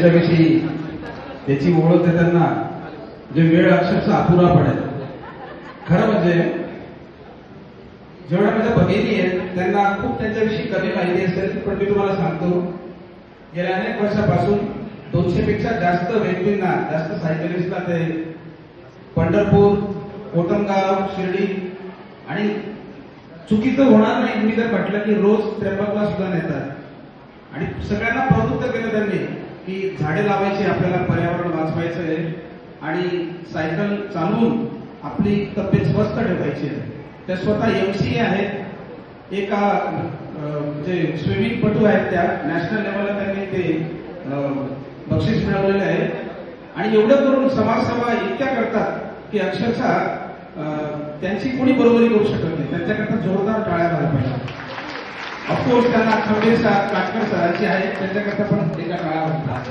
यांच्याविषयी त्याची ओळख देताना जे वेळ अक्षरशः अपुरा पडेल. खरं म्हणजे जेवढ्या माझ्या भगिनी आहेत त्यांना खूप त्यांच्याविषयी कमी माहिती असेल, पण मी तुम्हाला सांगतो गेल्या अनेक वर्षापासून 200 पेक्षा जास्त व्यक्तींना, जास्त सायकलिस्टला ते पंढरपूर, कोटमगाव, शिर्डी आणि चुकीचं होणार नाही मी जर म्हटलं की रोज त्र्यंबकला सुद्धा नेतात आणि सगळ्यांना प्रवृत्त केलं त्यांनी की झाडे लावायची, आपल्याला पर्यावरण वाचवायचं आहे आणि सायकल चालवून आपली तब्येत स्वस्थ ठेवायची आहे. त्या स्वतः MC आहेत, एका जे स्विमिंग पटू आहेत त्या नॅशनल लेवलला त्यांनी ते बक्षीस मिळवलेले आहे आणि एवढं करून समाजसेवा इतक्या करतात की अक्षरशः त्यांची कोणी बरोबरी करू शकत नाही. त्यांच्याकरता जोरदार टाळ्या झाल्या पाहिजे. ऑफकोर्स त्यांना खंबीर काटकर सरांची आहे, त्यांच्याकरता पण एका टाळ्या वाजतात.